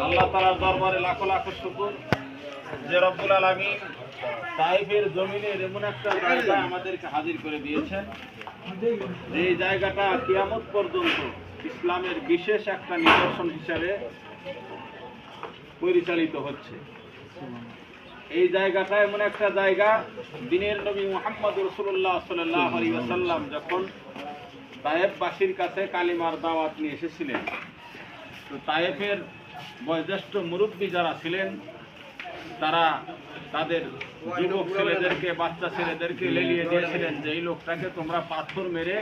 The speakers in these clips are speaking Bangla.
আল্লাহ তাআলার দরবারে লাখো লাখো শুকর যে রব্বুল আলামিন তায়েফের জমিনের এমন একটা জায়গা আমাদেরকে হাজির করে দিয়েছেন, যে জায়গাটা কিয়ামত পর্যন্ত ইসলামের বিশেষ একটা নিদর্শন হিসাবে পরিচালিত হচ্ছে। এই জায়গাটা এমন একটা জায়গা, দিনের নবী মুহাম্মদ রাসূলুল্লাহ সাল্লাল্লাহু আলাইহি ওয়াসাল্লাম যখন তায়েফবাসীর কাছে কালিমার দাওয়াত নিয়ে এসেছিলেন, তো তায়েফের বয়োজ্যেষ্ঠ মুরব্বী যারা ছিলেন তারা তাদের যুবক ছেলেদেরকে, বাচ্চা ছেলেদেরকে লেলিয়ে দিয়েছিলেন যে এই লোকটাকে তোমরা পাথর মেরে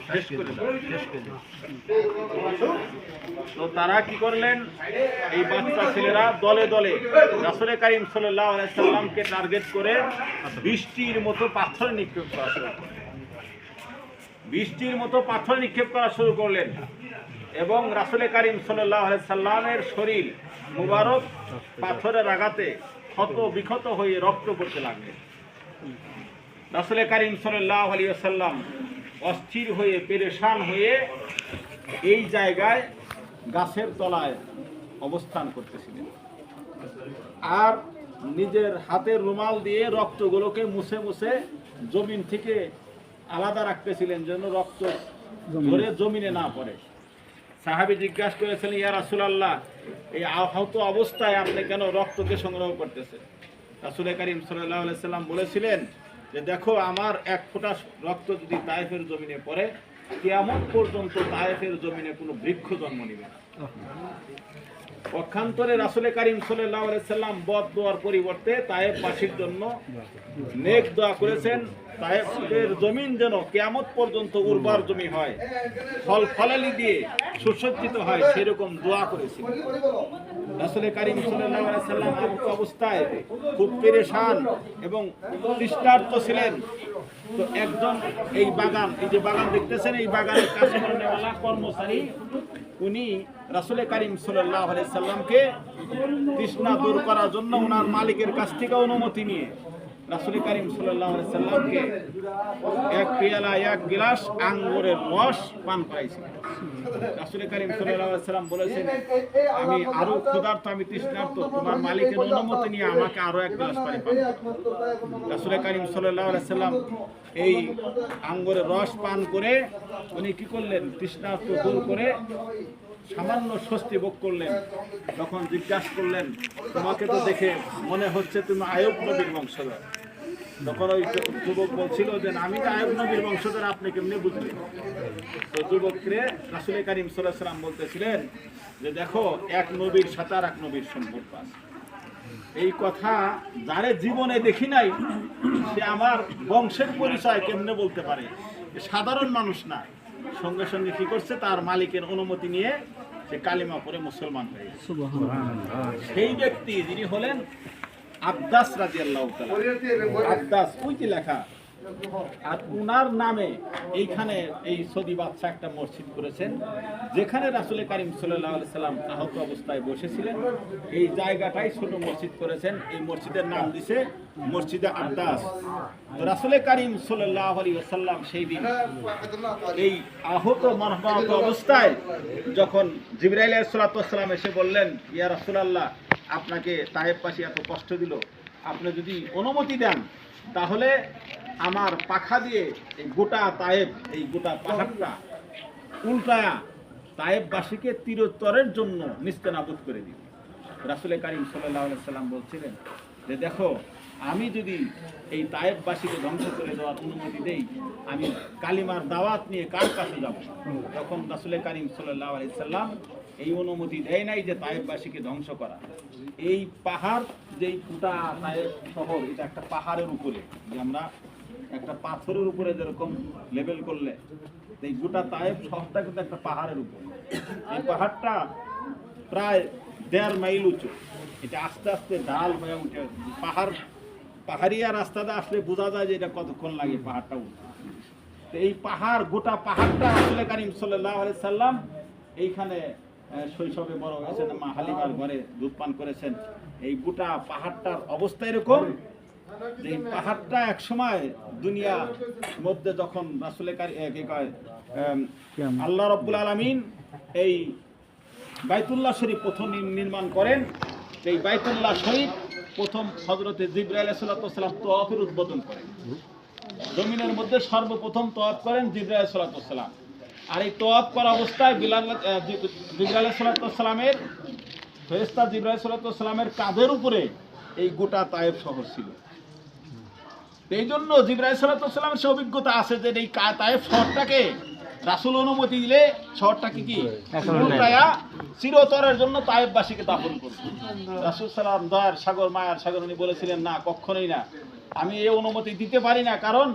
শেষ করে দাও। তো তারা কি করলেন, এই বাচ্চা ছেলেরা দলে দলে রাসূল কারীম সাল্লাল্লাহু আলাইহি সাল্লামকে টার্গেট করে বৃষ্টির মতো পাথর নিক্ষেপ করা শুরু করলেন। বৃষ্টির মতো পাথর নিক্ষেপ করা শুরু করলেন এবং রাসূল কারীম সাল্লাল্লাহু আলাইহি সাল্লামের শরীর মুবারক পাথরের আঘাতে ক্ষত বিক্ষত হয়ে রক্ত পড়তে লাগলেন। রাসূল কারীম সাল্লাল্লাহু আলাইহি ওয়াসাল্লাম অস্থির হয়ে, পেরেশান হয়ে এই জায়গায় গাছের তলায় অবস্থান করতেছিলেন আর নিজের হাতের রুমাল দিয়ে রক্তগুলোকে মুছে মুছে জমিন থেকে আলাদা রাখতেছিলেন যেন রক্ত ধরে জমিনে না পড়ে। সাহাবী জিজ্ঞাসা করেছিলেন, ইয়া রাসূলুল্লাহ, এই আহত অবস্থায় আপনি কেন রক্তকে সংগ্রহ করতেছেন? রাসূল কারীম সাল্লাল্লাহু আলাইহি সাল্লাম বলেছিলেন যে দেখো, আমার এক ফোঁটা রক্ত যদি তায়েফের জমিনে পড়ে, কিয়ামত পর্যন্ত তায়েফের জমিনে কোনো বৃক্ষ জন্ম নেবে না। পক্ষান্তরে রাসূল কারীম সাল্লাল্লাহু আলাইহি সাল্লাম বদ দোয়ার পরিবর্তে তায়েফবাসীর জন্য নেক দোয়া করেছেন, তায়েফের জমিন যেন কিয়ামত পর্যন্ত উর্বর জমি হয়, ফল ফলালি দিয়ে সুসজ্জিত হয়, সেরকম দোয়া করেছিলেন। রাসূল কারীম সাল্লাল্লাহু আলাইহি সাল্লাম অবস্থায় খুব পেরেশান এবং তৃষ্ণার্ত ছিলেন। তো একজন এই বাগান, এই যে বাগান দেখতেছেন, এই বাগানের কাজ করেওয়ালা কর্মচারী, উনি রাসূল কারীম সাল্লাল্লাহু আলাইহি সাল্লামকে তৃষ্ণা দূর করার জন্য ওনার মালিকের কাছ থেকে অনুমতি নিয়ে রাসূল কারীম সাল্লাল্লাহু আলাইহি সাল্লামকে এক পেয়ালা, এক গ্লাস আঙ্গুরের রস পান করাইছিলেন। রাসূল কারীম সাল্লাল্লাহু আলাইহি সাল্লাম বলেছেন, আমি আরো ক্ষুধার্ত, আমি তৃষ্ণার্ত, তোমার মালিকের অনুমতি নিয়ে আমাকে আরো এক গ্লাস পানি পান করো। রাসূল কারীম সাল্লাল্লাহু আলাইহি সাল্লাম এই আঙ্গুরের রস পান করে উনি কি করলেন, তৃষ্ণার্ত দূর করে সামান্য স্বস্তি ভোগ করলেন। তখন জিজ্ঞাসা করলেন, তোমাকে তো দেখে মনে হচ্ছে তুমি আইয়ুব নবীর বংশধর। তখন ওই যুবক বলছিল যে আমি তো আইয়ুব নবীর বংশধর, আপনি কেমনি বুঝলেন? তো যুবককে রাসূল কারীম সাল্লাল্লাহু আলাইহি সাল্লাম বলতেছিলেন যে দেখো, এক নবীর সাথে আর এক নবীর সম্পর্ক আছে। এই কথা যারে জীবনে দেখি নাই, সে আমার বংশের পরিচয় কেমনে বলতে পারে? সাধারণ মানুষ না। সঙ্গে সঙ্গে কি করছে, তার মালিকের অনুমতি নিয়ে সে কালিমা পড়ে মুসলমান হয়ে গেছে। সেই ব্যক্তি যিনি হলেন আব্দাস রাদিয়াল্লাহু তাআলা। আব্দাস ওই যে লেখা, আর উনার নামে এইখানে এই সৌদি বাদশা একটা মসজিদ করেছেন, যেখানে রাসূল কারীম সাল্লাল্লাহু আলাইহি সাল্লাম আহত অবস্থায় বসেছিলেন। এই জায়গাটাই ছোট মসজিদ করেছেন। এই মসজিদের নাম দিছে মসজিদে আব্দাস। রাসূল কারীম সাল্লাল্লাহু আলাইহি ওয়াসাল্লাম সেই দিন এই আহত মানবাহত অবস্থায় যখন জিবরাইল আলাইহিস সালাতু ওয়াস সালাম এসে বললেন, ইয়া রাসূলুল্লাহ, আপনাকে তায়েফবাসী এত কষ্ট দিল, আপনি যদি অনুমতি দেন তাহলে আমার পাখা দিয়ে এই গোটা তায়েফ, এই গোটা পাহাড়টা উল্টায়া তায়েফবাসীকে তীরতরের জন্য নিস্তেনাবুদ করে দিই। রাসূল কারীম সাল্লাল্লাহু আলাইহি সাল্লাম বলছিলেন যে দেখো, আমি যদি এই তায়েফবাসীকে ধ্বংস করে দেওয়ার অনুমতি দেই, আমি কালিমার দাওয়াত নিয়ে কার কাছে যাব? তখন রাসূল কারীম সাল্লাল্লাহু আলাইহি সাল্লাম এই অনুমতি দেয় নাই যে তায়েফবাসীকে ধ্বংস করা। এই পাহাড়, যেই গোটা তায়েফ শহর, এটা একটা পাহাড়ের উপরে, যে আমরা একটা পাথরের উপরে যেরকম লেবেল করলে, এই গোটা তায়েফ শহরটা কিন্তু একটা পাহাড়ের উপর। এই পাহাড়টা প্রায় 1.5 মাইল উঁচু। এটা আস্তে আস্তে ঢাল হয়ে উঠে। পাহাড়িয়া রাস্তাতে আসলে বোঝা যায় যে এটা কতক্ষণ লাগে পাহাড়টা উঠতে। তো এই পাহাড়, গোটা পাহাড়টা রাসূল কারীম সাল্লাল্লাহু আলাইহি সাল্লাম এইখানে শৈশবে বড় হয়েছেন, মা হালিমার ঘরে দুধ পান করেছেন। এই গোটা পাহাড়টার অবস্থা এরকম যে এই পাহাড়টা একসময় দুনিয়ার মধ্যে যখন রাসূল কারীম আল্লাহ রাব্বুল আলামিন এই বাইতুল্লাহ শরীফ প্রথম নির্মাণ করেন। এই বাইতুল্লাহ শরীফ প্রথম হযরতে জিবরাইল আলাইহিস সালাম তওয়াফের উদ্বোধন করেন। জমিনের মধ্যে সর্বপ্রথম তওয়াফ করেন জিবরাইল আলাইহিস সালাম। আর এই তওয়াফ করা অবস্থায় জিবরাইল আলাইহিস সালামের ফেরেশতা জিবরাইল আলাইহিস সালামের কাঁধের উপরে এই গোটা তায়েফ শহর ছিল। এই জন্য জিবরাইল আলাইহিস সালামের সে অভিজ্ঞতা আছে যে এই তায়েফ শহরটাকে রাসূল অনুমতি দিলে শহরটাকে কি উল্টায়া চিরতরের জন্য তায়েফবাসীকে দাফন করবে। রাসূল সাল্লাম দয়ার সাগর মায়ার সাগর উনি বলেছিলেন, না, কখনোই না, আমি এই অনুমতি দিতে পারি না। কারণ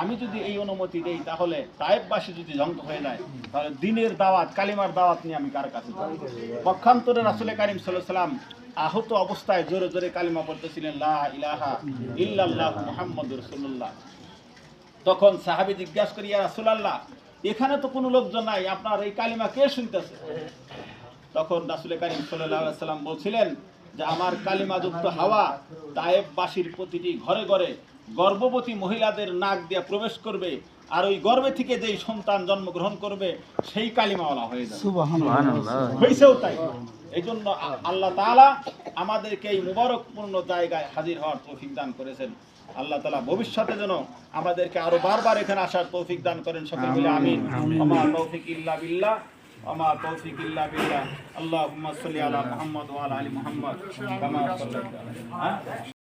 আমি যদি এই অনুমতি দেই তাহলে তায়েফবাসী যদি ধ্বংস হয়ে যায়, তাহলে দিনের দাওয়াত, কালিমার দাওয়াত নিয়ে আমি কার কাছে যাব? পক্ষান্তরে রাসূল কারীম সাল্লাল্লাহু আলাইহি সাল্লাম আহত অবস্থায় জোরে জোরে কালিমা পড়তেছিলেন, লা ইলাহা ইল্লাল্লাহু মুহাম্মাদুর রাসূলুল্লাহ। তখন সাহাবী জিজ্ঞাসা করি, ইয়া রাসূলুল্লাহ, এখানে তো কোনো লোকজন নাই, আপনার এই কালিমা কে শুনতেছে? তখন রাসূল কারীম সাল্লাল্লাহু আলাইহি সাল্লাম বলছিলেন যে আমার কালিমাযুক্ত হাওয়া তায়েফবাসীর প্রতিটি ঘরে ঘরে গর্ভবতী মহিলাদের নাক দিয়ে প্রবেশ করবে, আর ওই গর্ভে থেকে যেই সন্তান জন্মগ্রহণ করবে সেই কালিমাওয়ালা হয়ে যাবে। সুবহানাল্লাহ। হয়েছেও তাই। এই জন্য আল্লাহ তাআলা আমাদেরকে এই মুবারকপূর্ণ জায়গায় হাজির হওয়ার তৌফিক দান করেছেন। আল্লাহ তাআলা ভবিষ্যতে যেন আমাদেরকে আরো বারবার এখানে আসার তৌফিক দান করেন। সকলে বলে আমিন। ওমা তৌফিক ইল্লা বিল্লাহ, ওমা তৌফিক ইল্লা বিল্লাহ। আল্লাহুম্মা সাল্লি আলা মুহাম্মদ ওয়া আলা আলি মুহাম্মদ কামা সাল্লাল্লাহু আলাইহি।